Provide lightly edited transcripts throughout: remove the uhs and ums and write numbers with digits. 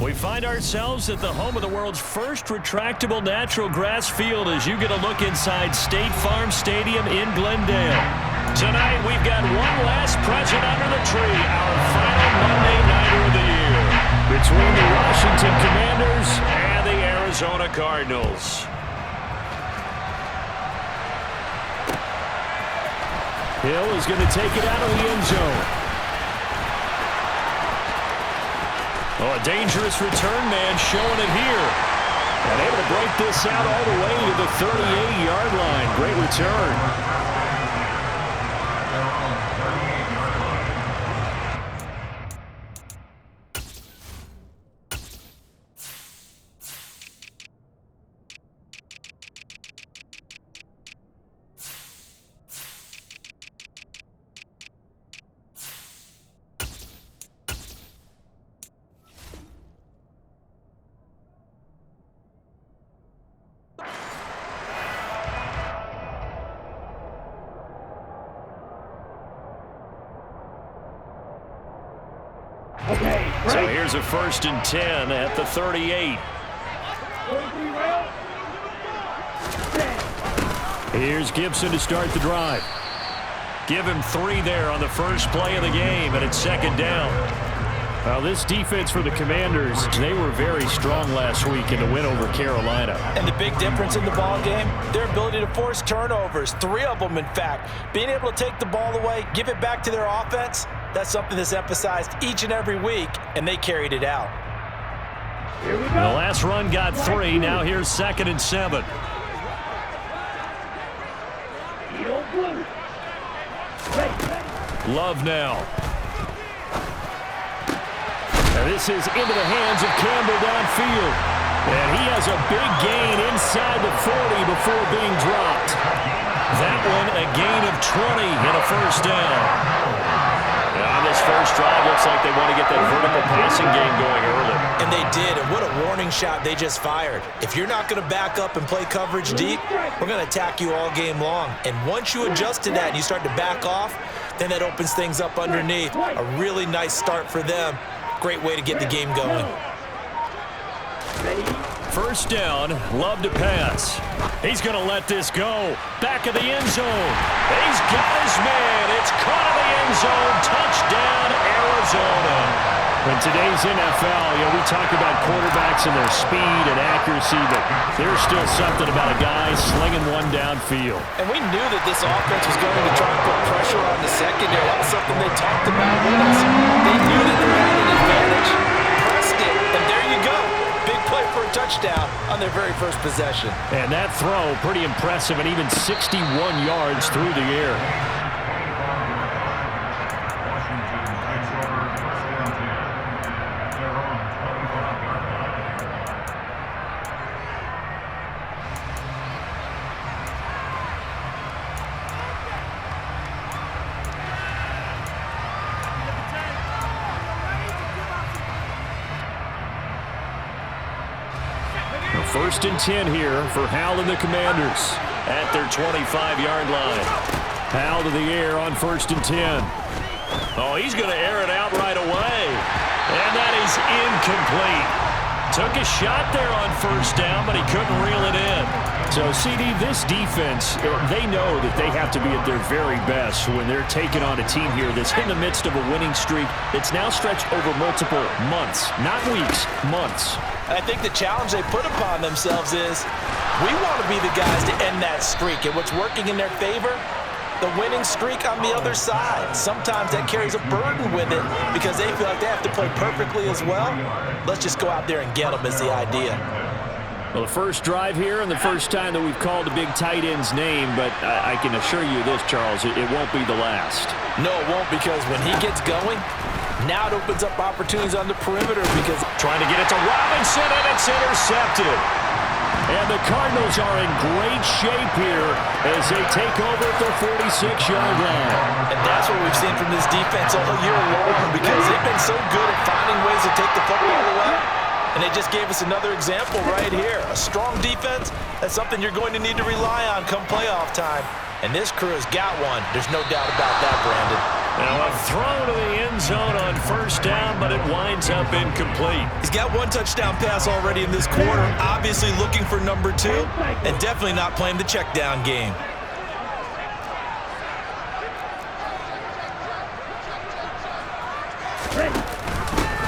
We find ourselves at the home of the world's first retractable natural grass field as you get a look inside State Farm Stadium in Glendale. Tonight, we've got one last present under the tree, our final Monday Nighter of the year, between the Washington Commanders and the Arizona Cardinals. Hill is going to take it out of the end zone. Oh, a dangerous return man showing it here. And able to break this out all the way to the 38-yard line. Great return. So here's a 1st and 10 at the 38. Here's Gibson to start the drive. Give him 3 there on the first play of the game, and it's 2nd down. Well, this defense for the Commanders, they were very strong last week in the win over Carolina. And the big difference in the ball game, their ability to force turnovers, 3 of them in fact. Being able to take the ball away, give it back to their offense, that's something that's emphasized each and every week, and they carried it out. The last run got 3. Now here's 2nd and 7. Love now. And this is into the hands of Campbell downfield. And he has a big gain inside the 40 before being dropped. That one a gain of 20 and a 1st down. On this first drive, looks like they want to get that vertical passing game going early. And they did, and what a warning shot they just fired. If you're not going to back up and play coverage deep, we're going to attack you all game long. And once you adjust to that and you start to back off, then that opens things up underneath. A really nice start for them. Great way to get the game going. 1st down, Love to pass. He's going to let this go. Back of the end zone. He's got his man. It's caught in the end zone. Touchdown, Arizona. In today's NFL, we talk about quarterbacks and their speed and accuracy, but there's still something about a guy slinging one downfield. And we knew that this offense was going to try and put pressure on the secondary. That was something they talked about with us. They knew that they had an advantage, pressed it, and there you go. Big play for a touchdown on their very first possession. And that throw, pretty impressive, and even 61 yards through the air. First and 10 here for Howell and the Commanders at their 25-yard line. Howell to the air on 1st and 10. Oh, he's going to air it out right away. And that is incomplete. Took a shot there on 1st down, but he couldn't reel it in. So, CD, this defense, they know that they have to be at their very best when they're taking on a team here that's in the midst of a winning streak that's now stretched over multiple months, not weeks, months. I think the challenge they put upon themselves is we want to be the guys to end that streak. And what's working in their favor? The winning streak on the other side. Sometimes that carries a burden with it because they feel like they have to play perfectly as well. Let's just go out there and get them is the idea. Well, the first drive here and the first time that we've called a big tight end's name, but I can assure you this, Charles, it won't be the last. No, it won't, because when he gets going, now it opens up opportunities on the perimeter because trying to get it to Robinson, and it's intercepted. And the Cardinals are in great shape here as they take over at their 46-yard line. And that's what we've seen from this defense all year long because they've been so good at finding ways to take the football away. And they just gave us another example right here. A strong defense, that's something you're going to need to rely on come playoff time. And this crew has got one. There's no doubt about that, Brandon. Now a throw to the end zone on first down, but it winds up incomplete. He's got one touchdown pass already in this quarter, obviously looking for number 2, and definitely not playing the check down game.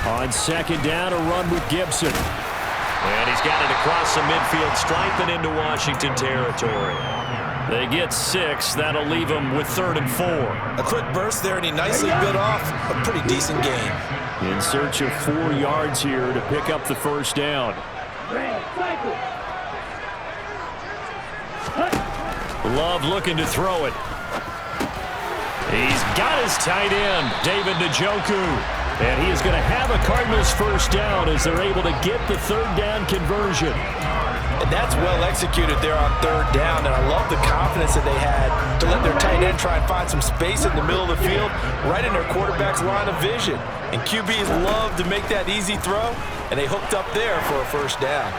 On second down, a run with Gibson. And he's got it across the midfield stripe and into Washington territory. They get 6. That'll leave them with 3rd and 4. A quick burst there, and he nicely bit off a pretty decent game. In search of 4 yards here to pick up the first down. Love looking to throw it. He's got his tight end, David Njoku. And he is going to have a Cardinals first down as they're able to get the 3rd down conversion. And that's well executed there on 3rd down, and I love the confidence that they had to let their tight end try and find some space in the middle of the field, right in their quarterback's line of vision. And QBs love to make that easy throw, and they hooked up there for a first down.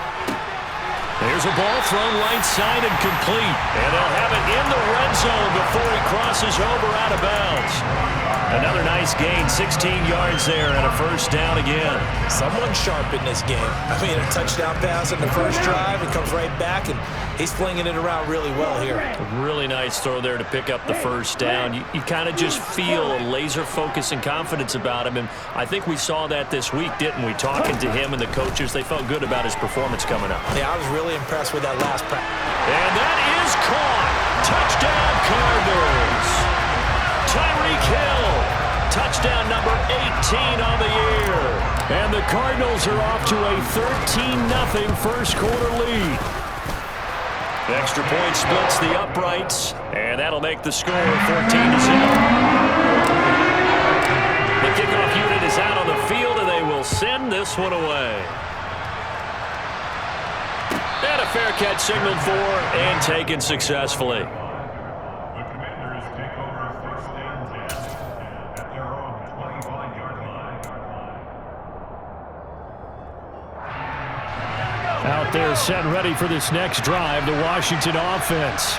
There's a ball thrown right side and complete. And they'll have it in the red zone before he crosses over out of bounds. Another nice gain, 16 yards there, and a first down again. Someone sharp in this game. I mean, a touchdown pass in the first drive, and comes right back, and he's flinging it around really well here. A really nice throw there to pick up the first down. You kind of just feel a laser focus and confidence about him, and I think we saw that this week, didn't we? Talking to him and the coaches, they felt good about his performance coming up. Yeah, I was really impressed with that last practice. And that is caught. Touchdown, Cardinals. Tyreek Hill, touchdown number 18 on the year. And the Cardinals are off to a 13-0 first quarter lead. Extra point splits the uprights, and that'll make the score 14-0. The kickoff unit is out on the field, and they will send this one away. And a fair catch signaled for and taken successfully. Out there set and ready for this next drive, the Washington offense.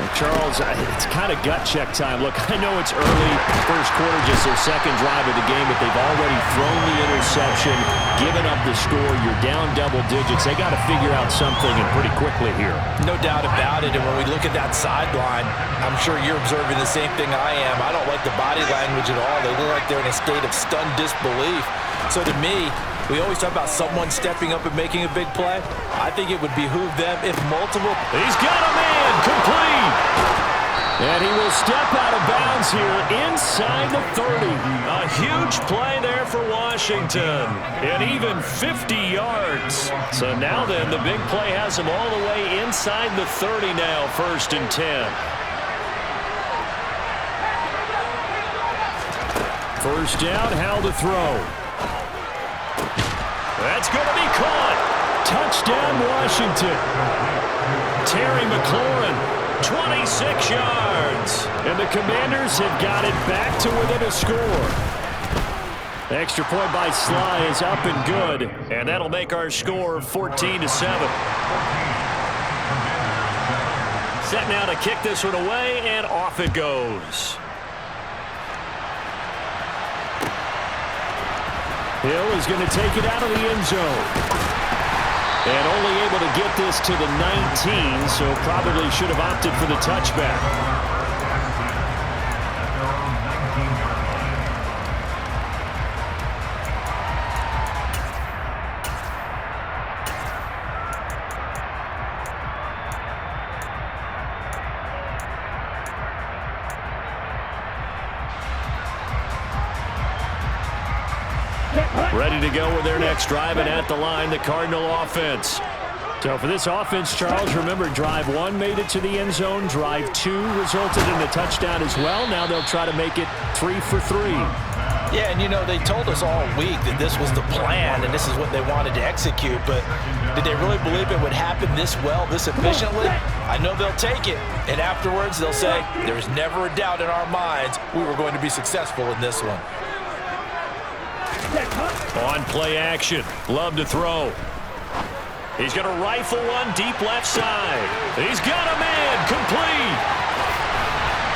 Well, Charles, it's kind of gut check time. Look, I know it's early, first quarter, just their second drive of the game, but they've already thrown the interception, given up the score. You're down double digits. They got to figure out something, and pretty quickly here. No doubt about it, and when we look at that sideline, I'm sure you're observing the same thing I am. I don't like the body language at all. They look like they're in a state of stunned disbelief. So to me, we always talk about someone stepping up and making a big play. I think it would behoove them if multiple. He's got a man, complete. And he will step out of bounds here inside the 30. A huge play there for Washington. And even 50 yards. So now then, the big play has him all the way inside the 30 now, 1st and 10. First down, how to throw. That's going to be caught. Touchdown, Washington. Terry McLaurin, 26 yards. And the Commanders have got it back to within a score. The extra point by Sly is up and good. And that'll make our score 14-7. Set now to kick this one away, and off it goes. Hill is going to take it out of the end zone. And only able to get this to the 19, so probably should have opted for the touchback. Ready to go with their next drive, and at the line, the Cardinal offense. So for this offense, Charles, remember, drive 1 made it to the end zone. Drive 2 resulted in a touchdown as well. Now they'll try to make it 3 for 3. Yeah, and you know, they told us all week that this was the plan and this is what they wanted to execute, but did they really believe it would happen this well, this efficiently? I know they'll take it, and afterwards they'll say, there was never a doubt in our minds we were going to be successful in this one. On play action, Love to throw. He's going to rifle one deep left side. He's got a man, complete.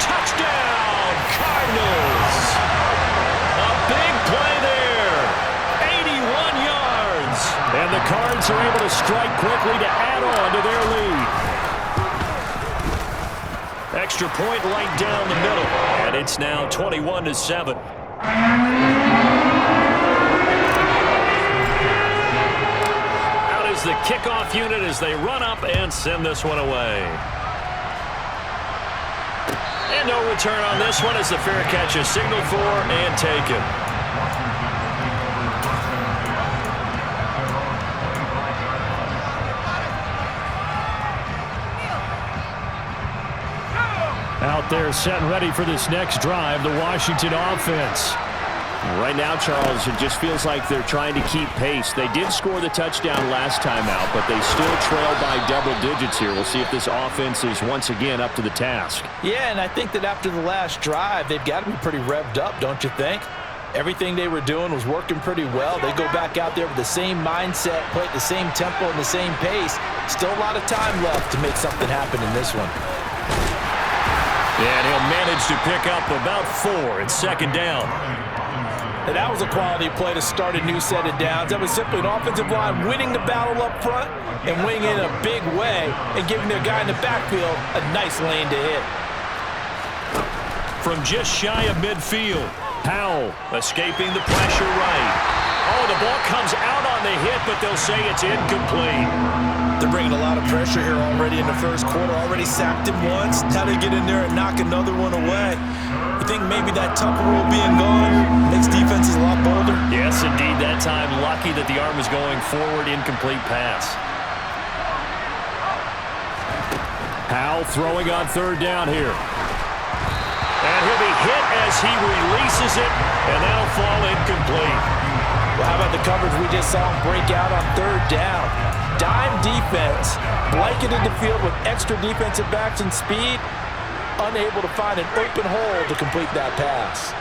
Touchdown, Cardinals. A Giants are able to strike quickly to add on to their lead. Extra point right down the middle, and it's now 21-7. Out is the kickoff unit as they run up and send this one away. And no return on this one as the fair catch is signaled for and taken. Out there set and ready for this next drive, the Washington offense. Right now, Charles, it just feels like they're trying to keep pace. They did score the touchdown last time out, but they still trail by double digits here. We'll see if this offense is once again up to the task. Yeah, and I think that after the last drive, they've got to be pretty revved up, don't you think? Everything they were doing was working pretty well. They go back out there with the same mindset, play at the same tempo and the same pace. Still a lot of time left to make something happen in this one. And he'll manage to pick up about 4 at second down. And that was a quality play to start a new set of downs. That was simply an offensive line winning the battle up front and winning it in a big way and giving their guy in the backfield a nice lane to hit. From just shy of midfield, Powell escaping the pressure right. Oh, the ball comes out on the hit, but they'll say it's incomplete. They're bringing a lot of pressure here already in the first quarter. Already sacked him once. Now they get in there and knock another one away. You think maybe that Tucker rule being gone makes defenses a lot bolder? Yes, indeed. That time, lucky that the arm was going forward, incomplete pass. Powell throwing on third down here. And he'll be hit as he releases it, and that'll fall incomplete. Well, how about the coverage we just saw him break out on third down? Dime defense, blanketed the field with extra defensive backs and speed, unable to find an open hole to complete that pass.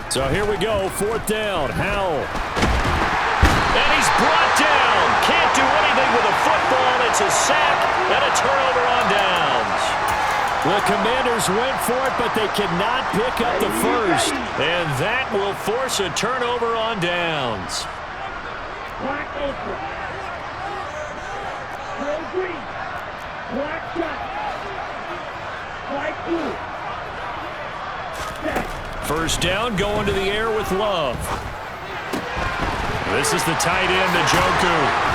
So here we go, fourth down, Howell. And he's brought down. Can't do anything with a football. It's a sack and a turnover on downs. The Commanders went for it, but they cannot pick up the first. And that will force a turnover on downs. Black apron. Red green. Black shot. White blue. First down, going to the air with Love. This is the tight end, Njoku.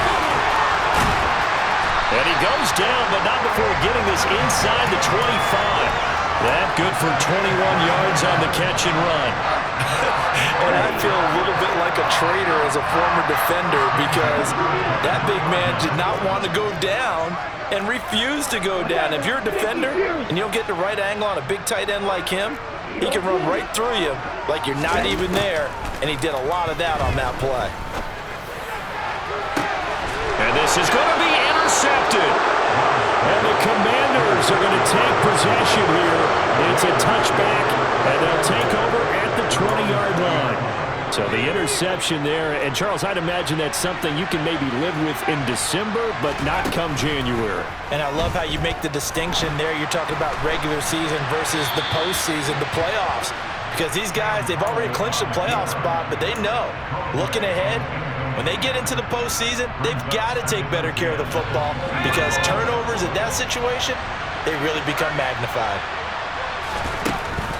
And he goes down, but not before getting this inside the 25. That good for 21 yards on the catch and run. And I feel a little bit like a traitor as a former defender because that big man did not want to go down and refused to go down. If you're a defender and you don't get the right angle on a big tight end like him, he can run right through you like you're not even there, and he did a lot of that on that play. And this is going to be intercepted. And the Commanders are going to take possession here. It's a touchback, and they'll take over at the 20-yard line. So the interception there, and Charles, I'd imagine that's something you can maybe live with in December, but not come January. And I love how you make the distinction there. You're talking about regular season versus the postseason, the playoffs. Because these guys, they've already clinched a playoff spot, but they know, looking ahead, when they get into the postseason, they've got to take better care of the football because turnovers in that situation, they really become magnified.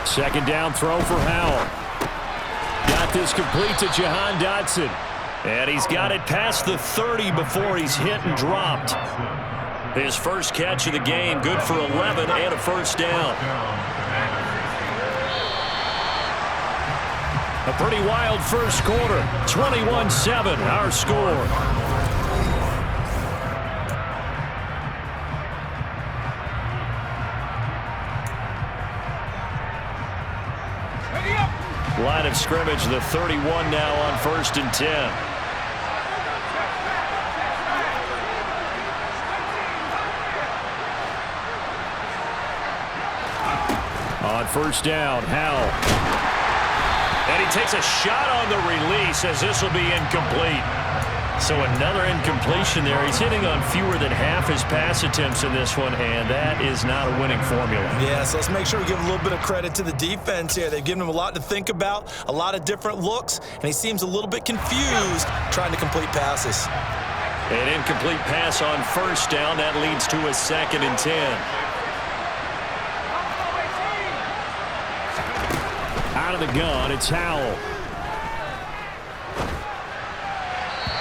Second down throw for Howell. Got this complete to Jahan Dotson. And he's got it past the 30 before he's hit and dropped. His first catch of the game, good for 11 and a first down. A pretty wild first quarter. 21-7, our score. Line of scrimmage, the 31 now on 1st and 10. On first down, Howell. And he takes a shot on the release as this will be incomplete. So another incompletion there. He's hitting on fewer than half his pass attempts in this one, and that is not a winning formula. Yeah, so let's make sure we give a little bit of credit to the defense here. They've given him a lot to think about, a lot of different looks, and he seems a little bit confused trying to complete passes. An incomplete pass on first down. That leads to a 2nd and 10. Out of the gun, it's Howell.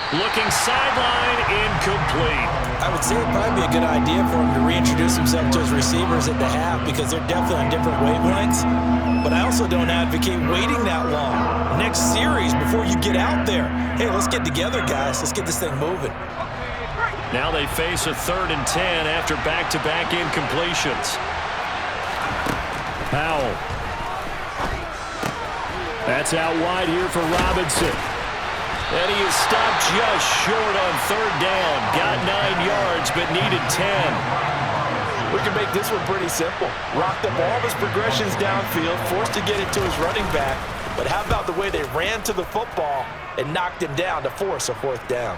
Looking sideline, incomplete. I would say it'd probably be a good idea for him to reintroduce himself to his receivers at the half because they're definitely on different wavelengths. But I also don't advocate waiting that long. Next series, before you get out there, hey, let's get together, guys. Let's get this thing moving. Now they face a 3rd and 10 after back-to-back incompletions. Howell. That's out wide here for Robinson. And he is stopped just short on 3rd down. Got 9 yards, but needed 10. We can make this one pretty simple. Rocked up all of his progressions downfield, forced to get it to his running back. But how about the way they ran to the football and knocked him down to force a 4th down?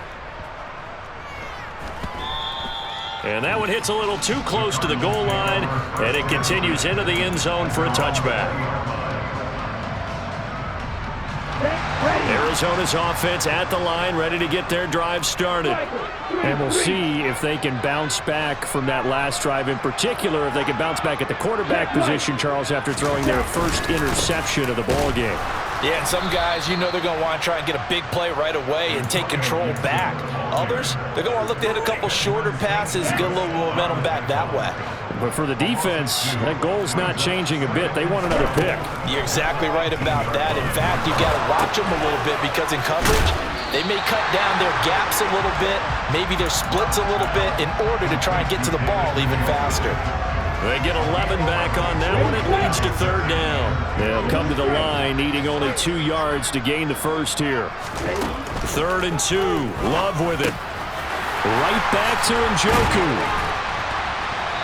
And that one hits a little too close to the goal line, and it continues into the end zone for a touchback. Arizona's offense at the line, ready to get their drive started. And we'll see if they can bounce back from that last drive, in particular if they can bounce back at the quarterback position, Charles, after throwing their first interception of the ball game. Yeah, and some guys, you know they're going to want to try and get a big play right away and take control back. Others, they're going to look to hit a couple shorter passes, get a little momentum back that way. But for the defense, that goal's not changing a bit. They want another pick. You're exactly right about that. In fact, you've got to watch them a little bit because in coverage, they may cut down their gaps a little bit, maybe their splits a little bit in order to try and get to the ball even faster. They get 11 back on that one. It leads to 3rd down. They'll come to the line, needing only 2 yards to gain the first here. 3rd and 2. Love with it. Right back to Njoku.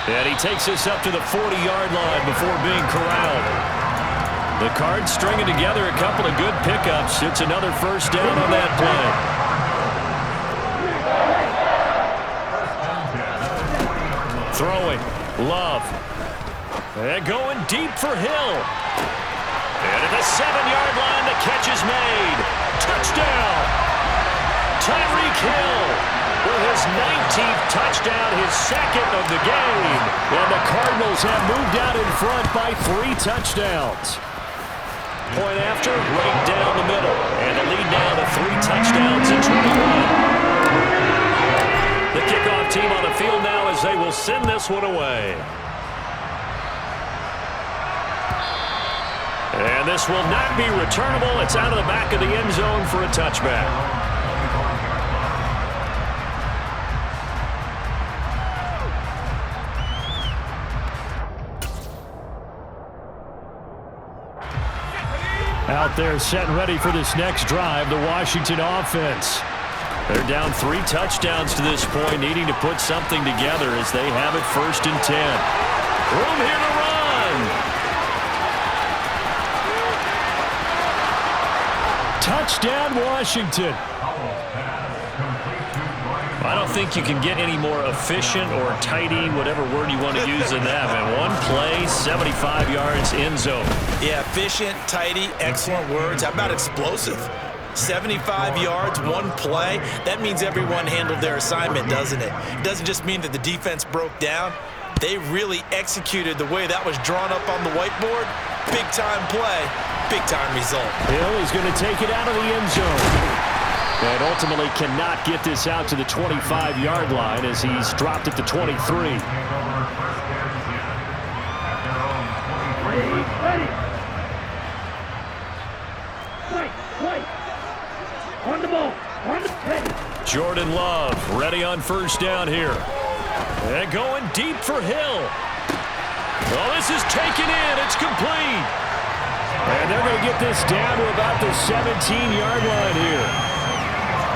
And he takes us up to the 40-yard line before being corralled. The Cards stringing together a couple of good pickups. It's another 1st down on that play. Throwing. Love. And going deep for Hill. And at the 7-yard line, the catch is made. Touchdown. Tyreek Hill with his 19th touchdown, his 2nd of the game. And the Cardinals have moved out in front by 3 touchdowns. Point after, right down the middle. And the lead now to 3 touchdowns and 21. The kickoff team on the field now as they will send this one away. And this will not be returnable. It's out of the back of the end zone for a touchback. Out there set and ready for this next drive, the Washington offense. They're down 3 touchdowns to this point, needing to put something together as they have it 1st and 10. Room here to run. Touchdown, Washington. I don't think you can get any more efficient or tidy, whatever word you want to use in that, man. One play, 75 yards, end zone. Yeah, efficient, tidy, excellent words. How about explosive? 75 yards, one play. That means everyone handled their assignment, doesn't it? It doesn't just mean that the defense broke down. They really executed the way that was drawn up on the whiteboard. Big-time play, big-time result. Hill is going to take it out of the end zone. And ultimately cannot get this out to the 25-yard line as he's dropped it to 23. Ready. Wait. On the ball. Jordan Love ready on 1st down here. And going deep for Hill. Oh, this is taken in. It's complete. And they're going to get this down to about the 17-yard line here.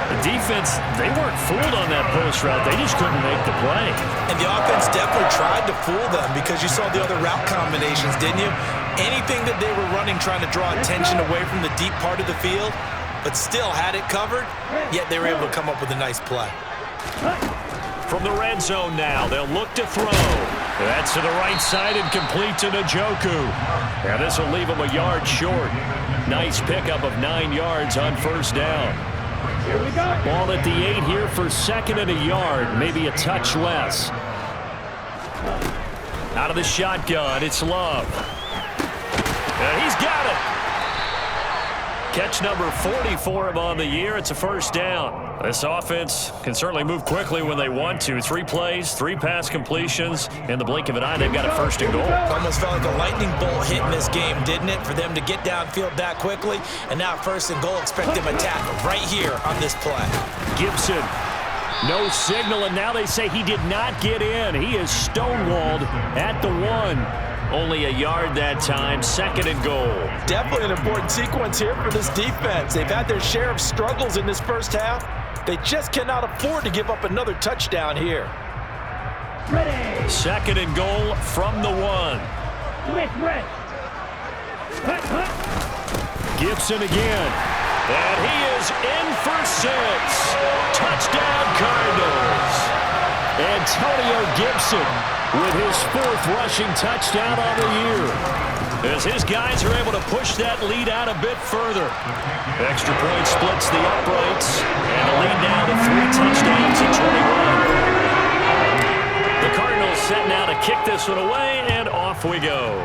The defense, they weren't fooled on that post route. They just couldn't make the play. And the offense definitely tried to fool them because you saw the other route combinations, didn't you? Anything that they were running trying to draw attention away from the deep part of the field, but still had it covered, yet they were able to come up with a nice play. From the red zone now, they'll look to throw. That's to the right side and complete to Njoku. And this will leave him a yard short. Nice pickup of 9 yards on first down. Here we go. Ball at the 8 here for second and a yard, maybe a touch less. Out of the shotgun, it's Love. And he's got it. Catch number 40 for him on the year. It's a first down. This offense can certainly move quickly when they want to. 3 plays, 3 pass completions. In the blink of an eye, they've got a first and goal. Almost felt like a lightning bolt hit in this game, didn't it? For them to get downfield that quickly. And now first and goal, expect them to tackle right here on this play. Gibson, no signal, and now they say he did not get in. He is stonewalled at the 1. Only a yard that time, second and goal. Definitely an important sequence here for this defense. They've had their share of struggles in this first half. They just cannot afford to give up another touchdown here. Ready. Second and goal from the 1. Red. Hut. Gibson again. And he is in for 6. Touchdown Cardinals. Antonio Gibson with his 4th rushing touchdown on the year. As his guys are able to push that lead out a bit further. Extra point splits the uprights. And the lead now to 3 touchdowns at 21. The Cardinals set now to kick this one away, and off we go.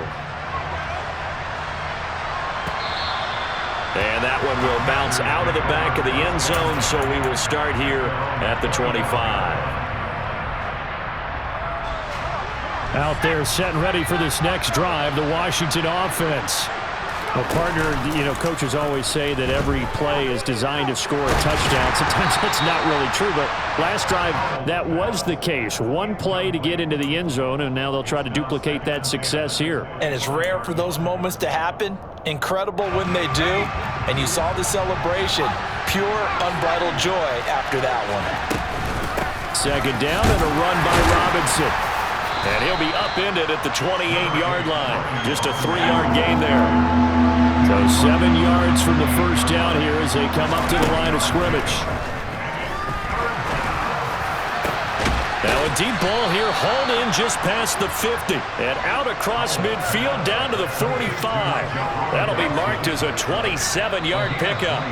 And that one will bounce out of the back of the end zone, so we will start here at the 25. Out there set and ready for this next drive, the Washington offense. Well, partner, coaches always say that every play is designed to score a touchdown. Sometimes that's not really true, but last drive, that was the case. 1 play to get into the end zone, and now they'll try to duplicate that success here. And it's rare for those moments to happen. Incredible when they do. And you saw the celebration. Pure, unbridled joy after that one. Second down and a run by Robinson. And he'll be upended at the 28-yard line. Just a 3-yard gain there. So 7 yards from the first down here as they come up to the line of scrimmage. Now a deep ball here, hauled in just past the 50. And out across midfield down to the 45. That'll be marked as a 27-yard pickup.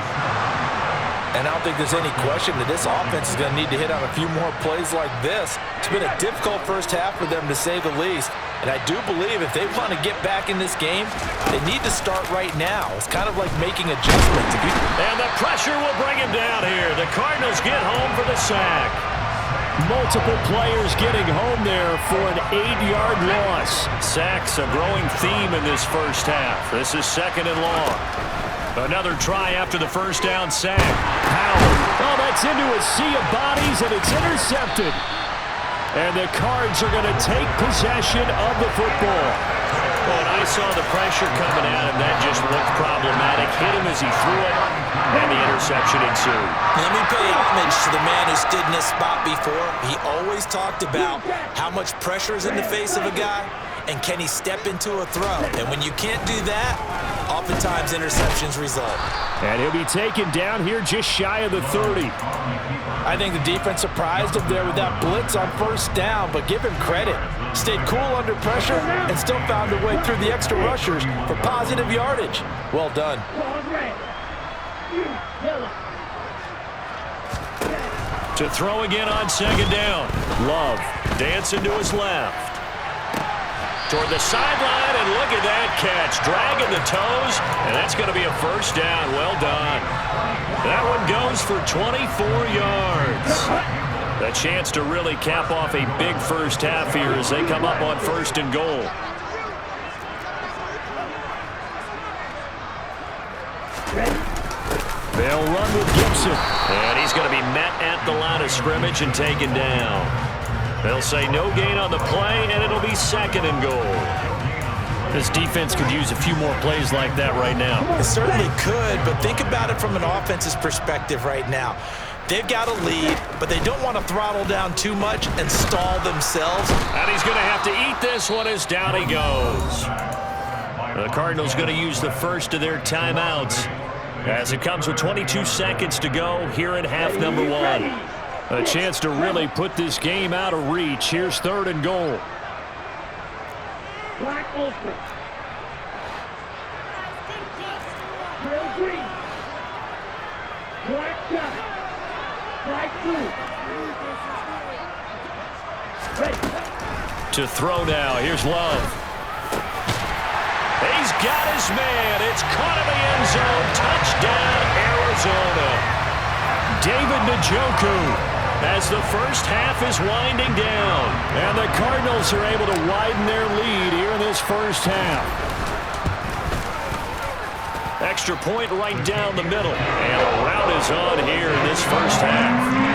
And I don't think there's any question that this offense is going to need to hit on a few more plays like this. It's been a difficult first half for them, to say the least. And I do believe if they want to get back in this game, they need to start right now. It's kind of like making adjustments. And the pressure will bring him down here. The Cardinals get home for the sack. Multiple players getting home there for an 8-yard loss. Sacks a growing theme in this first half. This is second and long. Another try after the first down sack. Howard. Oh, that's into a sea of bodies, and it's intercepted. And the Cards are going to take possession of the football. Oh, and I saw the pressure coming at him. That just looked problematic. Hit him as he threw it, and the interception ensued. Let me pay homage to the man who stood in this spot before. He always talked about how much pressure is in the face of a guy, and can he step into a throw. And when you can't do that, oftentimes interceptions result. And he'll be taken down here just shy of the 30. I think the defense surprised him there with that blitz on first down, but give him credit. Stayed cool under pressure and still found a way through the extra rushers for positive yardage. Well done. To throw again on second down. Love dancing to his left. Toward the sideline, and look at that catch. Dragging the toes, and that's going to be a first down. Well done. That one goes for 24 yards. A chance to really cap off a big first half here as they come up on first and goal. They'll run with Gibson. And he's going to be met at the line of scrimmage and taken down. They'll say no gain on the play, and it'll be second and goal. This defense could use a few more plays like that right now. It certainly could, but think about it from an offense's perspective right now. They've got a lead, but they don't want to throttle down too much and stall themselves. And he's going to have to eat this one as down he goes. The Cardinals going to use the first of their timeouts as it comes with 22 seconds to go here in half number one. A chance to really put this game out of reach. Here's 3rd and goal. Black ultra. Trail green. Black shot. Black blue. Ready. To throw now. Here's Love. He's got his man. It's caught in the end zone. Touchdown, Arizona. David Njoku as the first half is winding down. And the Cardinals are able to widen their lead here in this first half. Extra point right down the middle. And a rout is on here in this first half.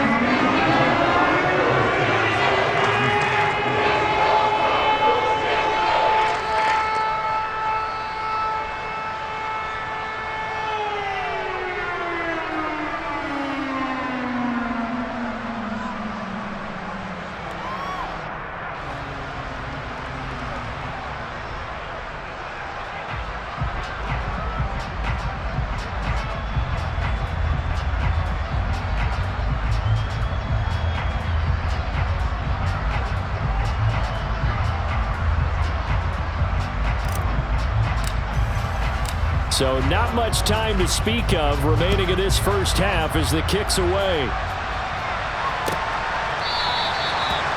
So not much time to speak of remaining in this first half as the kick's away.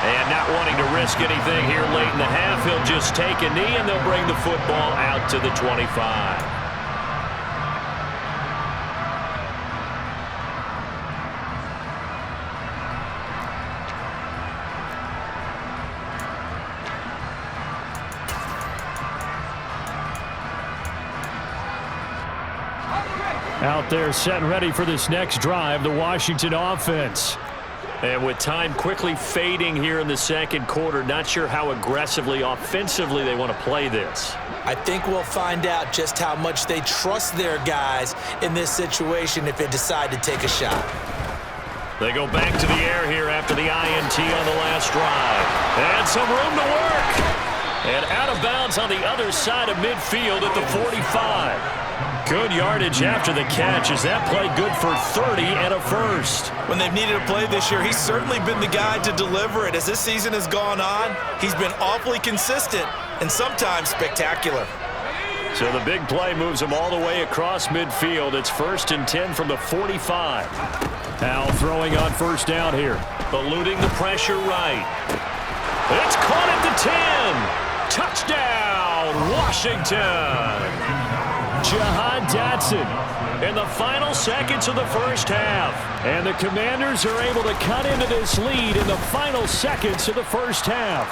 And not wanting to risk anything here late in the half, he'll just take a knee and they'll bring the football out to the 25. Out there set and ready for this next drive, the Washington offense. And with time quickly fading here in the second quarter, not sure how aggressively, offensively they want to play this. I think we'll find out just how much they trust their guys in this situation if they decide to take a shot. They go back to the air here after the INT on the last drive. And some room to work. And out of bounds on the other side of midfield at the 45. Good yardage after the catch. Is that play good for 30 and a first? When they've needed a play this year, he's certainly been the guy to deliver it. As this season has gone on, he's been awfully consistent and sometimes spectacular. So the big play moves him all the way across midfield. It's 1st and 10 from the 45. Now throwing on first down here. Eluding the pressure right. It's caught at the 10. Touchdown, Washington. Jahan Dotson in the final seconds of the first half. And the Commanders are able to cut into this lead in the final seconds of the first half.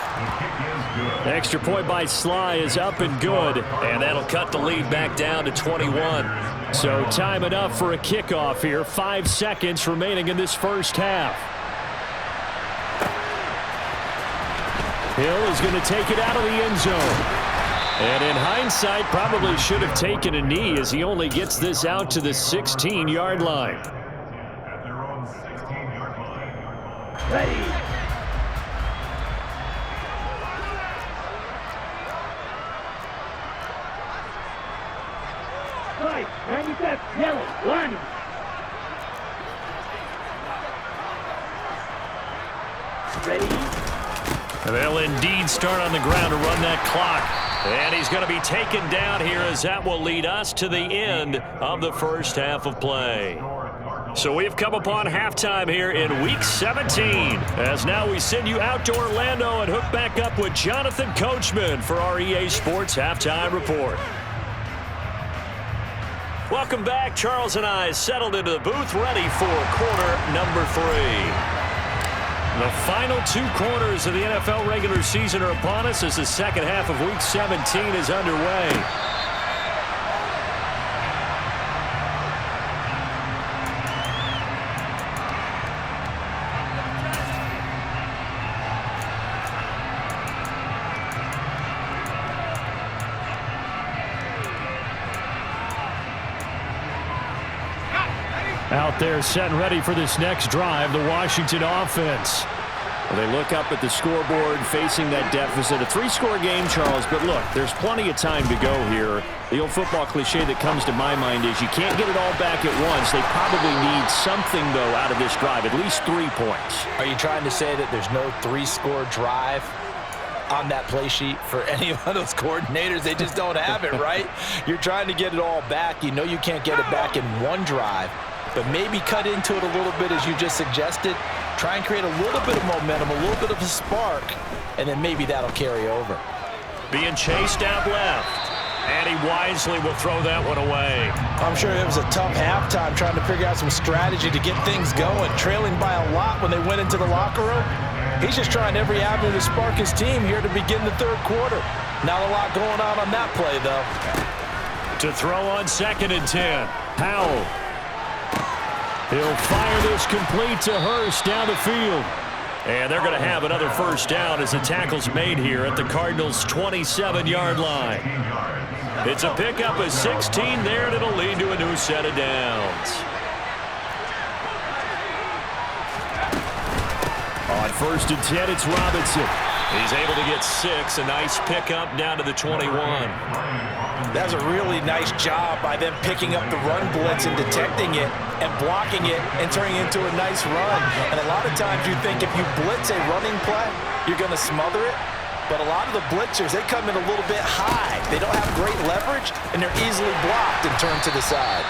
Extra point by Sly is up and good. And that'll cut the lead back down to 21. So time enough for a kickoff here. 5 seconds remaining in this first half. Hill is going to take it out of the end zone. And in hindsight, probably should have taken a knee as he only gets this out to the 16-yard line. At their own 16-yard line. Ready. Right, 97, yellow, 1. Ready. And they'll indeed start on the ground to run that clock. And he's going to be taken down here as that will lead us to the end of the first half of play. So we've come upon halftime here in Week 17. As now we send you out to Orlando and hook back up with Jonathan Coachman for our EA Sports Halftime Report. Welcome back. Charles and I settled into the booth ready for quarter number 3. The final 2 quarters of the NFL regular season are upon us as the second half of Week 17 is underway. Out there set and ready for this next drive, the Washington offense. Well, they look up at the scoreboard facing that deficit. A 3-score game, Charles, but look, there's plenty of time to go here. The old football cliche that comes to my mind is you can't get it all back at once. They probably need something, though, out of this drive, at least 3 points. Are you trying to say that there's no 3-score drive on that play sheet for any of those coordinators? They just don't have it, right? You're trying to get it all back. You know you can't get it back in one drive, but maybe cut into it a little bit as you just suggested. Try and create a little bit of momentum, a little bit of a spark, and then maybe that'll carry over. Being chased out left, and he wisely will throw that one away. I'm sure it was a tough halftime trying to figure out some strategy to get things going, trailing by a lot when they went into the locker room. He's just trying every avenue to spark his team here to begin the third quarter. Not a lot going on that play, though. To throw on 2nd and 10. Powell. He'll fire this complete to Hurst down the field. And they're going to have another first down as the tackle's made here at the Cardinals' 27-yard line. It's a pickup of 16 there, and it'll lead to a new set of downs. On 1st and 10, it's Robinson. He's able to get 6. A nice pickup down to the 21. That's a really nice job by them picking up the run blitz and detecting it and blocking it and turning it into a nice run. And a lot of times you think if you blitz a running play, you're going to smother it. But a lot of the blitzers, they come in a little bit high. They don't have great leverage, and they're easily blocked and turned to the side.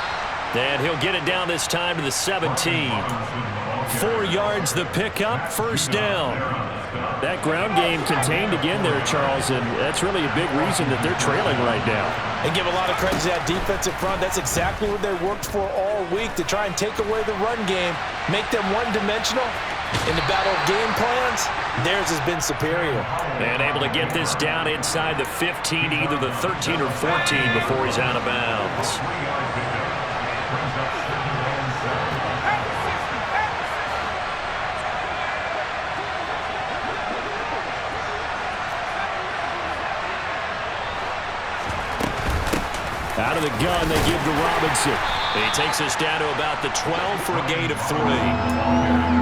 And he'll get it down this time to the 17. 4 yards the pickup, first down. That ground game contained again there, Charles, and that's really a big reason that they're trailing right now. And give a lot of credit to that defensive front. That's exactly what they worked for all week, to try and take away the run game, make them one-dimensional. In the battle of game plans, theirs has been superior. And able to get this down inside the 15, either the 13 or 14 before he's out of bounds. Out of the gun, they give to Robinson. He takes us down to about the 12 for a gain of 3.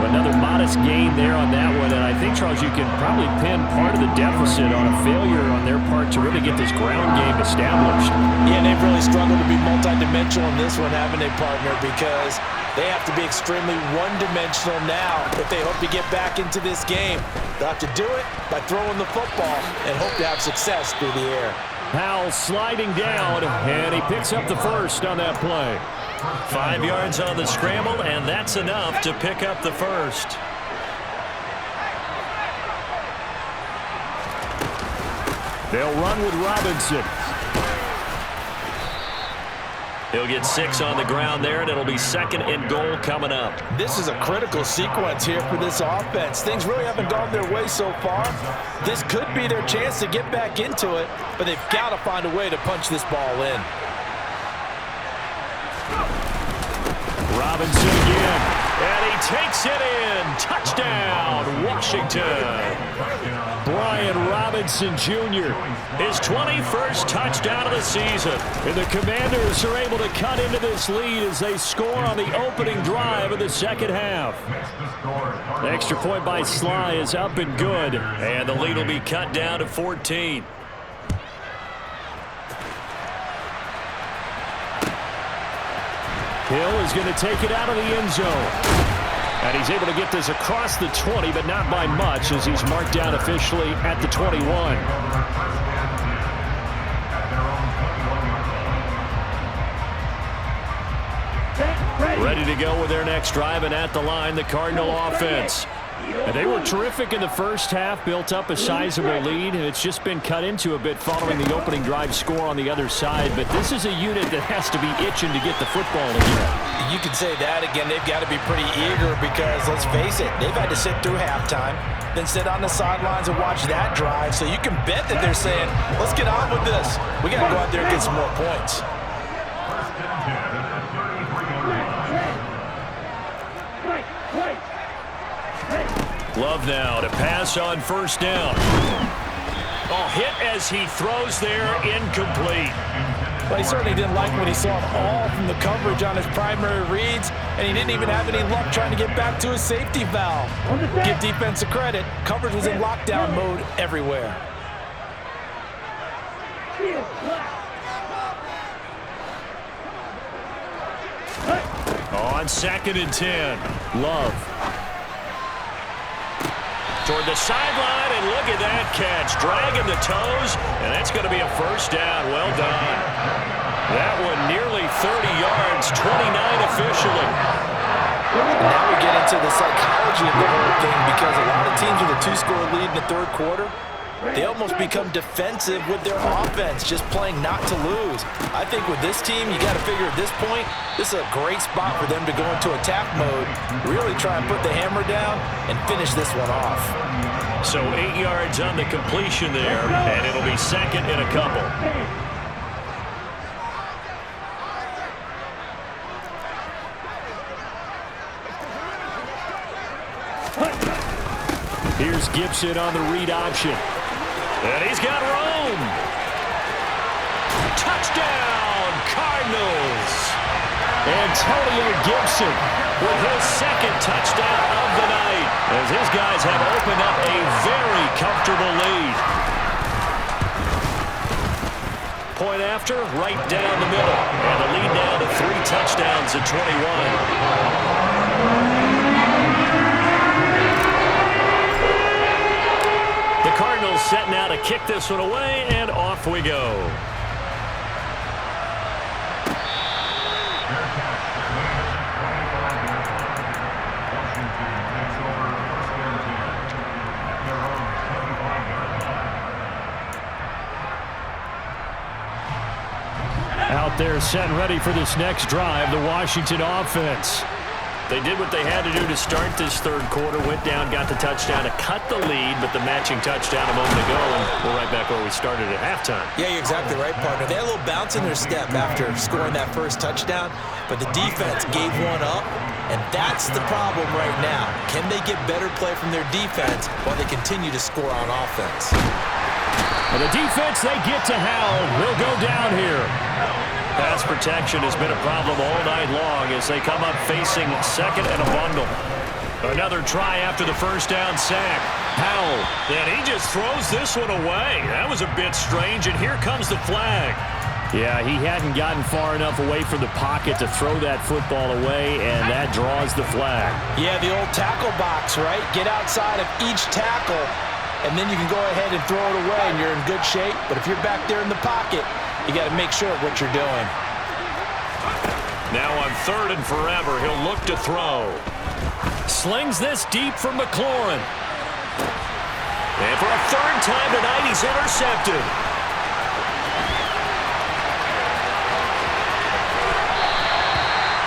Another modest gain there on that one, and I think, Charles, you can probably pin part of the deficit on a failure on their part to really get this ground game established. Yeah, they've really struggled to be multidimensional in this one, haven't they, partner? Because they have to be extremely one-dimensional now if they hope to get back into this game. They'll have to do it by throwing the football and hope to have success through the air. Powell sliding down, and he picks up the first on that play. 5 yards on the scramble, and that's enough to pick up the first. They'll run with Robinson. He'll get 6 on the ground there, and it'll be 2nd and goal coming up. This is a critical sequence here for this offense. Things really haven't gone their way so far. This could be their chance to get back into it, but they've got to find a way to punch this ball in. Robinson again, and he takes it in. Touchdown, Washington. Brian Robinson Jr. His 21st touchdown of the season. And the Commanders are able to cut into this lead as they score on the opening drive of the second half. The extra point by Sly is up and good. And the lead will be cut down to 14. Hill is going to take it out of the end zone. And he's able to get this across the 20, but not by much, as he's marked down officially at the 21. Ready to go with their next drive, and at the line, the Cardinal offense. And they were terrific in the first half, built up a sizable lead, and it's just been cut into a bit following the opening drive score on the other side. But this is a unit that has to be itching to get the football again. You can say that again. They've got to be pretty eager because, let's face it, they've had to sit through halftime, then sit on the sidelines and watch that drive. So you can bet that they're saying, let's get on with this. We got to go out there and get some more points. Love now to pass on first down. Oh, hit as he throws there, incomplete. Well, he certainly didn't like what he saw at all from the coverage on his primary reads, and he didn't even have any luck trying to get back to his safety valve. Give defense a credit. Coverage was in lockdown mode everywhere. On 2nd and 10, Love. Toward the sideline, and look at that catch. Dragging the toes, and that's going to be a first down. Well done. That one nearly 30 yards, 29 officially. Now we get into the psychology of the whole thing, because a lot of teams with a 2-score lead in the third quarter, they almost become defensive with their offense, just playing not to lose. I think with this team, you got to figure at this point, this is a great spot for them to go into attack mode, really try and put the hammer down and finish this one off. So 8 yards on the completion there, and it'll be 2nd and a couple. Here's Gibson on the read option. And he's got room. Touchdown, Cardinals. Antonio Gibson With his 2nd touchdown of the night, as his guys have opened up a very comfortable lead. Point after, right down the middle. And the lead down to 3 touchdowns at 21. The Cardinals set now to kick this one away, and off we go. Out there set and ready for this next drive, the Washington offense. They did what they had to do to start this third quarter, went down, got the touchdown to cut the lead, but the matching touchdown a moment ago, and we're right back where we started at halftime. Yeah, you're exactly right, partner. They had a little bounce in their step after scoring that first touchdown, but the defense gave one up, and that's the problem right now. Can they get better play from their defense while they continue to score on offense? And the defense, they get to Howell, will go down here. Pass protection has been a problem all night long as they come up facing second and a bundle. Another try after the first down sack. Howell, and he just throws this one away. That was a bit strange, and here comes the flag. Yeah, he hadn't gotten far enough away from the pocket to throw that football away, and that draws the flag. Yeah, the old tackle box, right? Get outside of each tackle, and then you can go ahead and throw it away, and you're in good shape. But if you're back there in the pocket, you got to make sure of what you're doing. Now on 3rd and forever, he'll look to throw. Slings this deep for McLaurin. And for a 3rd time tonight, he's intercepted.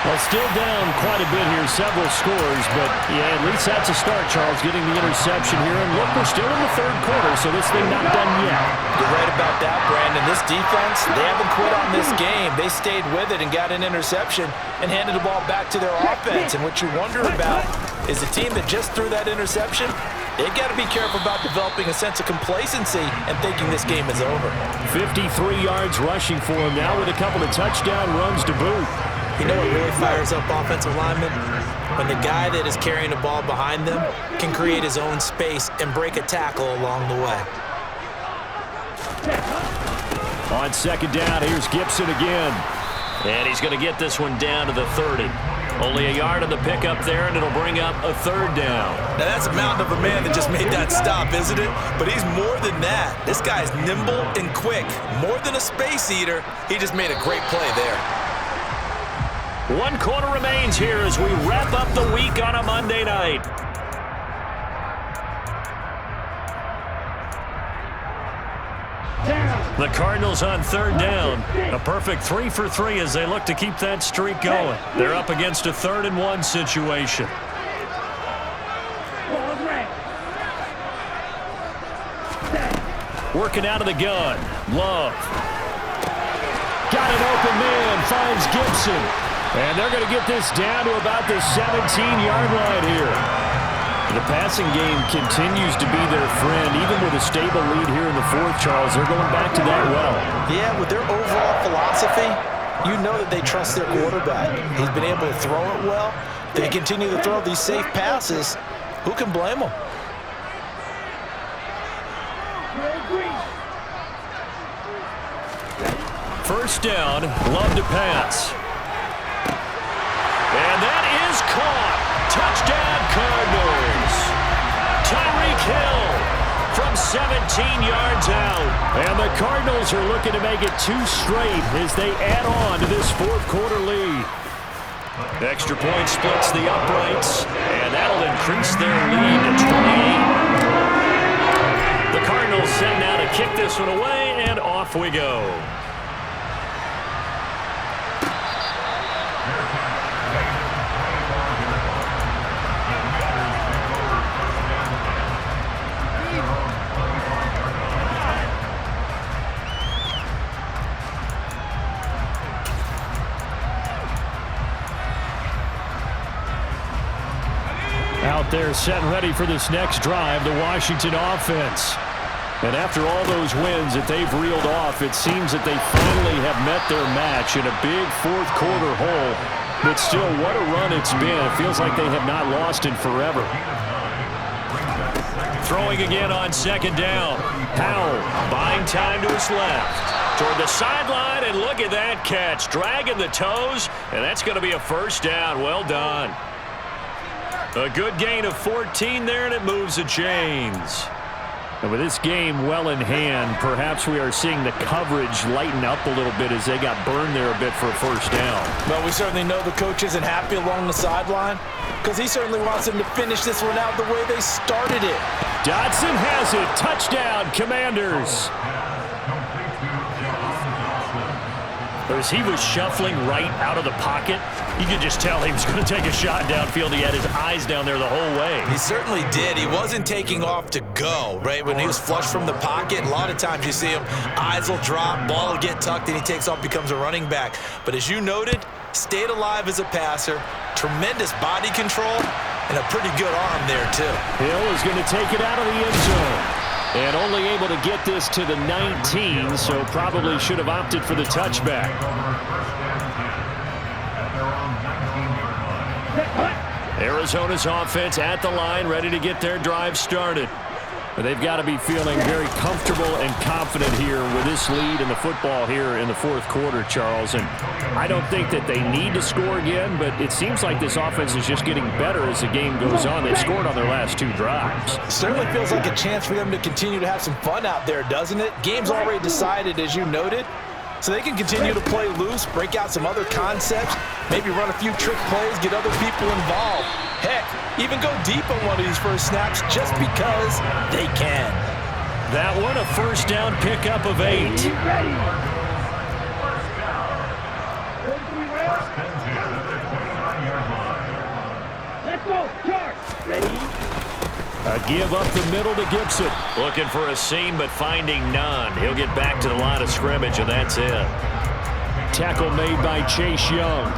Well, still down quite a bit here, several scores, but yeah, at least that's a start, Charles, getting the interception here. And look, we're still in the third quarter, so this thing not done yet. You're right about that, Brandon. This defense, they haven't quit on this game. They stayed with it and got an interception and handed the ball back to their offense. And what you wonder about is the team that just threw that interception, they've got to be careful about developing a sense of complacency and thinking this game is over. 53 yards rushing for him now with a couple of touchdown runs to boot. You know what really fires up offensive linemen? When the guy that is carrying the ball behind them can create his own space and break a tackle along the way. On 2nd down, here's Gibson again. And he's going to get this one down to the 30. Only a yard on the pickup there, and it'll bring up a 3rd down. Now that's a mountain of a man that just made that stop, isn't it? But he's more than that. This guy's nimble and quick. More than a space eater, he just made a great play there. 1 quarter remains here as we wrap up the week on a Monday night. The Cardinals on 3rd down. A perfect 3 for 3 as they look to keep that streak going. They're up against a 3rd and 1 situation. Working out of the gun. Love. Got an open man, finds Gibson. And they're going to get this down to about the 17-yard line here. The passing game continues to be their friend, even with a a stable lead here in the fourth, Charles. They're going back to that well. Yeah, with their overall philosophy, you know that they trust their quarterback. He's been able to throw it well. They continue to throw these safe passes. Who can blame them? First down, Love to pass. And that is caught. Touchdown, Cardinals. Tyreek Hill from 17 yards out. And the Cardinals are looking to make it 2 straight as they add on to this fourth quarter lead. Extra point splits the uprights, and that'll increase their lead to 28. The Cardinals set now to kick this one away, and off we go. Out there set and ready for this next drive, the Washington offense. And after all those wins that they've reeled off, it seems that they finally have met their match in a big fourth quarter hole. But still, what a run it's been. It feels like they have not lost in forever. Throwing again on second down. Powell buying time to his left. Toward the sideline, and look at that catch. Dragging the toes, and that's going to be a first down. Well done. A good gain of 14 there, and it moves the chains. And with this game well in hand, perhaps we are seeing the coverage lighten up a little bit as they got burned there a bit for a first down. Well, we certainly know the coach isn't happy along the sideline because he certainly wants them to finish this one out the way they started it. Dodson has it. Touchdown, Commanders. As he was shuffling right out of the pocket, you could just tell he was going to take a shot downfield. He had his eyes down there the whole way. He certainly did. He wasn't taking off to go, right? When he was flush from the pocket, a lot of times you see him, eyes will drop, ball will get tucked, and he takes off, becomes a running back. But as you noted, stayed alive as a passer, tremendous body control, and a pretty good arm there, too. Hill is going to take it out of the end zone. And only able to get this to the 19, so probably should have opted for the touchback. Arizona's offense at the line, ready to get their drive started. But they've got to be feeling very comfortable and confident here with this lead in the football here in the fourth quarter, Charles. And I don't think that they need to score again, but it seems like this offense is just getting better as the game goes on. They've scored on their last 2 drives. Certainly feels like a chance for them to continue to have some fun out there, doesn't it? Game's already decided, as you noted. So they can continue to play loose, break out some other concepts, maybe run a few trick plays, get other people involved. Heck, even go deep on one of these first snaps just because they can. That one a first down pickup of 8. Let's go, charge. Ready? A give up the middle to Gibson. Looking for a seam, but finding none. He'll get back to the line of scrimmage, and that's it. Tackle made by Chase Young.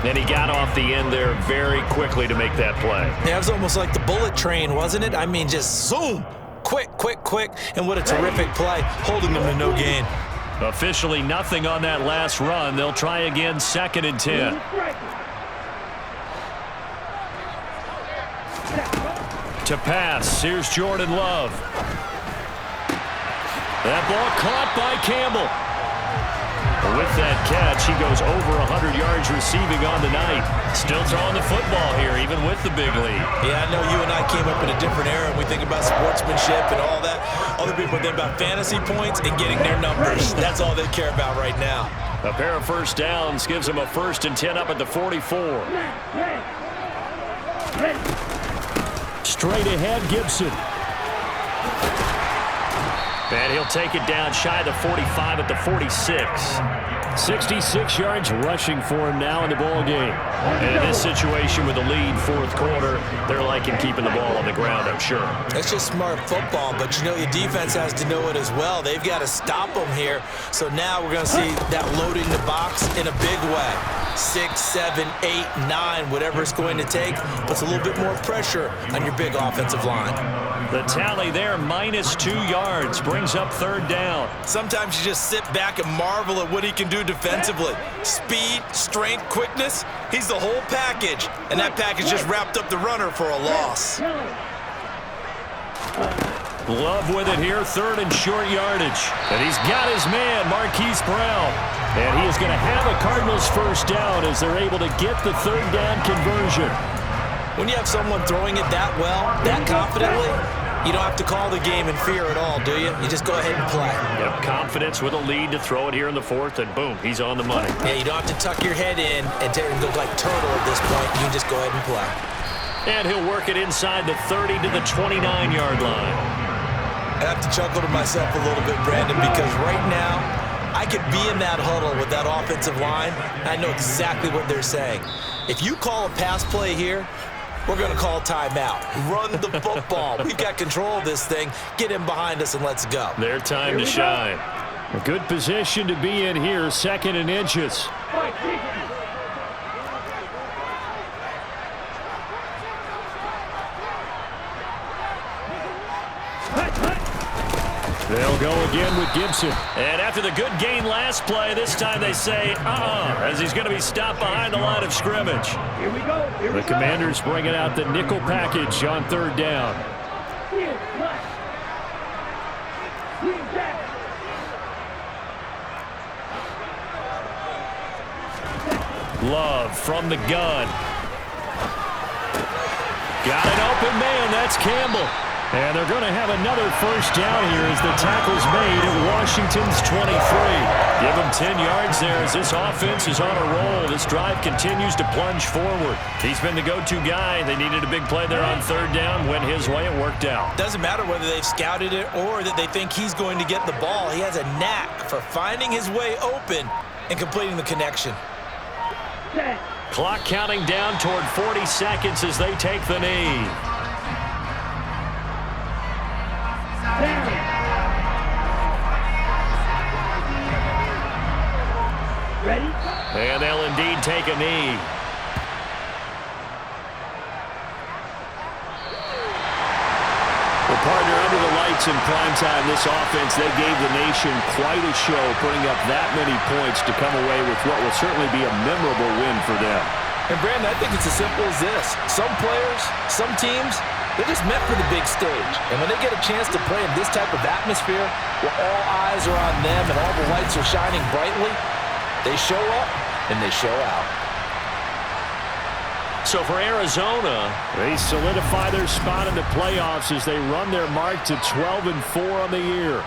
And he got off the end there very quickly to make that play. Yeah, it was almost like the bullet train, wasn't it? I mean, just zoom. Quick, quick, quick. And what a terrific play, holding them to no gain. Officially nothing on that last run. They'll try again, 2nd and 10. To pass, here's Jordan Love. That ball caught by Campbell. With that catch, he goes over 100 yards receiving on the night. Still throwing the football here, even with the big lead. Yeah, I know you and I came up in a different era, and we think about sportsmanship and all that. Other people think about fantasy points and getting their numbers. That's all they care about right now. A pair of first downs gives them a 1st and 10 up at the 44. Straight ahead, Gibson. And he'll take it down shy of the 45 at the 46. 66 yards rushing for him now in the ball game. And in this situation with the lead, fourth quarter, they're liking keeping the ball on the ground, I'm sure. It's just smart football, but you know your defense has to know it as well. They've got to stop them here. So now we're going to see that loading the box in a big way. 6, 7, 8, 9, whatever it's going to take. Puts a little bit more pressure on your big offensive line. The tally there, -2 yards, brings up 3rd down. Sometimes you just sit back and marvel at what he can do defensively. Speed, strength, quickness, he's the whole package. And that package just wrapped up the runner for a loss. Love with it here, 3rd and short yardage. And he's got his man, Marquise Brown. And he is going to have a Cardinals 1st down as they're able to get the 3rd down conversion. When you have someone throwing it that well, that confidently, you don't have to call the game in fear at all, do you? You just go ahead and play. Yep, confidence with a lead to throw it here in the 4th, and boom, he's on the money. Yeah, you don't have to tuck your head in and look like turtle at this point. You can just go ahead and play. And he'll work it inside the 30 to the 29-yard line. I have to chuckle to myself a little bit, Brandon, because right now I could be in that huddle with that offensive line. I know exactly what they're saying. If you call a pass play here, we're going to call timeout. Run the football. We've got control of this thing. Get him behind us and let's go. Their time to shine. A good position to be in here, 2nd and inches. They'll go again with Gibson. And after the good gain last play, this time they say, as he's going to be stopped behind the line of scrimmage. Here we go. The Commanders bringing out the nickel package on 3rd down. Love from the gun. Got an open man. That's Campbell. And they're going to have another 1st down here as the tackle's made at Washington's 23. Give him 10 yards there as this offense is on a roll. This drive continues to plunge forward. He's been the go-to guy. They needed a big play there on 3rd down. Went his way. It worked out. Doesn't matter whether they've scouted it or that they think he's going to get the ball. He has a knack for finding his way open and completing the connection. Clock counting down toward 40 seconds as they take the knee. Ready? And they'll indeed take a knee. Well, partner, under the lights in primetime, this offense, they gave the nation quite a show, putting up that many points to come away with what will certainly be a memorable win for them. And, Brandon, I think it's as simple as this. Some players, some teams, they're just meant for the big stage. And when they get a chance to play in this type of atmosphere where all eyes are on them and all the lights are shining brightly, they show up and they show out. So for Arizona, they solidify their spot in the playoffs as they run their mark to 12-4 on the year.